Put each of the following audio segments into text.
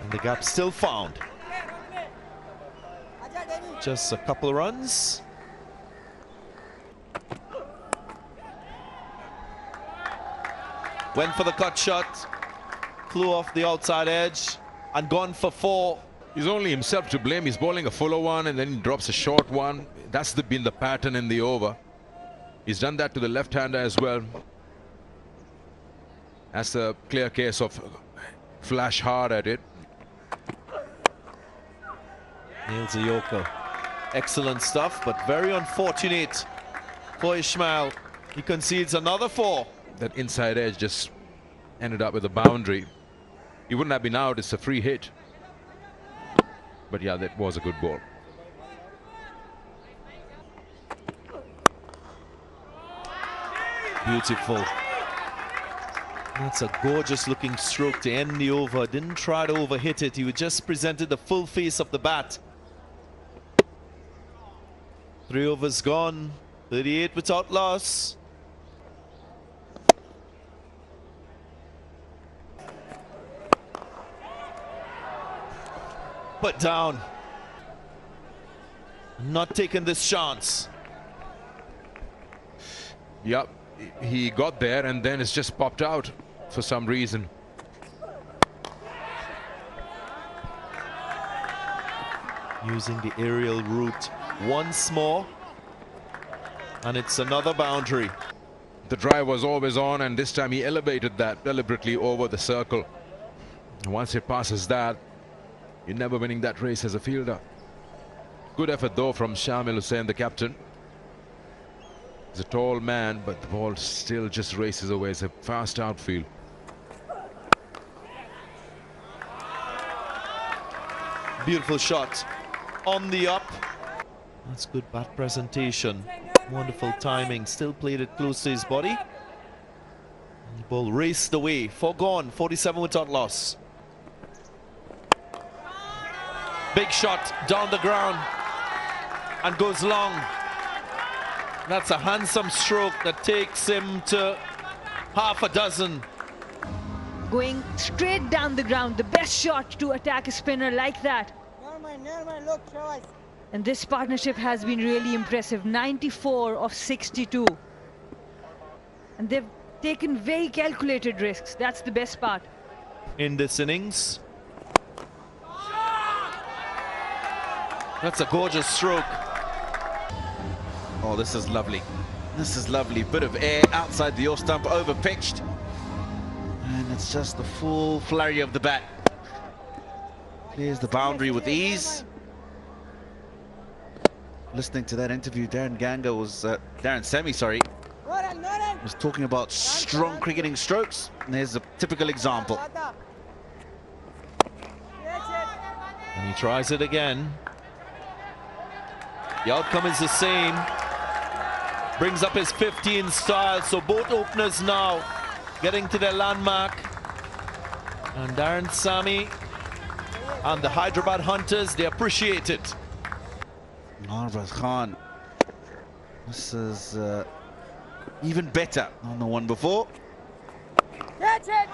And the gap still found. Just a couple of runs. Went for the cut shot. Flew off the outside edge and gone for 4. He's only himself to blame. He's bowling a fuller one and then he drops a short one. That's been the pattern in the over. He's done that to the left-hander as well. That's a clear case of flash hard at it. Nails a yorker. Excellent stuff, but very unfortunate for Ismail. He concedes another 4. That inside edge just ended up with a boundary. He wouldn't have been out. It's a free hit. But yeah, that was a good ball. Beautiful. That's a gorgeous looking stroke to end the over. Didn't try to overhit it. He just presented the full face of the bat. 3 overs gone. 38 without loss. Put down. Not taking this chance. Yep, he got there and then it's just popped out for some reason. Using the aerial route once more. And it's another boundary. The drive was always on and this time he elevated that deliberately over the circle. And once it passes that, you're never winning that race as a fielder. Good effort though from Shamil Hussain, the captain. He's a tall man, but the ball still just races away. It's a fast outfield. Beautiful shot on the up. That's good bat presentation. Wonderful timing. Still played it close to his body. And the ball raced away. 4 gone. 47 without loss. Big shot down the ground and goes long. That's a handsome stroke that takes him to half a dozen. Going straight down the ground, the best shot to attack a spinner like that. And this partnership has been really impressive. 94 of 62. And they've taken very calculated risks. That's the best part. In this innings. That's a gorgeous stroke. Oh, this is lovely. This is lovely. Bit of air outside the off stump, over pitched. And it's just the full flurry of the bat. Here's the boundary with ease. Listening to that interview, Darren Semi, was talking about strong cricketing strokes. And there's a typical example. And he tries it again. The outcome is the same. Brings up his 15 style. So both openers now getting to their landmark. And Darren Sami and the Hyderabad Hunters, they appreciate it. Arbaz Khan. This is even better than the one before. That's it.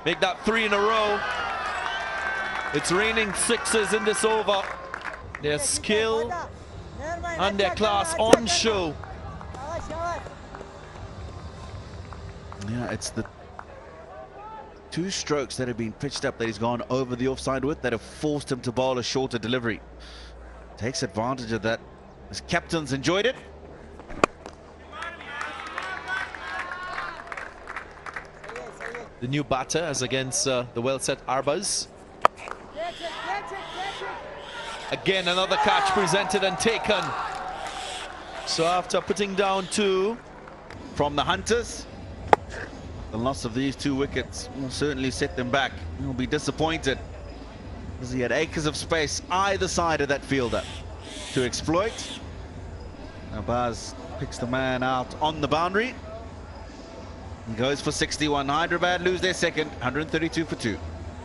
Make that 3 in a row. It's raining 6s in this over. Their skill and their class on show. Yeah, it's the 2 strokes that have been pitched up that he's gone over the offside with that have forced him to bowl a shorter delivery. Takes advantage of that. His captains enjoyed it. The new batter as against the well-set Arbaz. Again, another catch presented and taken. So after putting down 2 from the Hunters, the loss of these 2 wickets will certainly set them back. He'll be disappointed as he had acres of space either side of that fielder to exploit. Arbaz picks the man out on the boundary and goes for 61. Hyderabad lose their second, 132 for 2.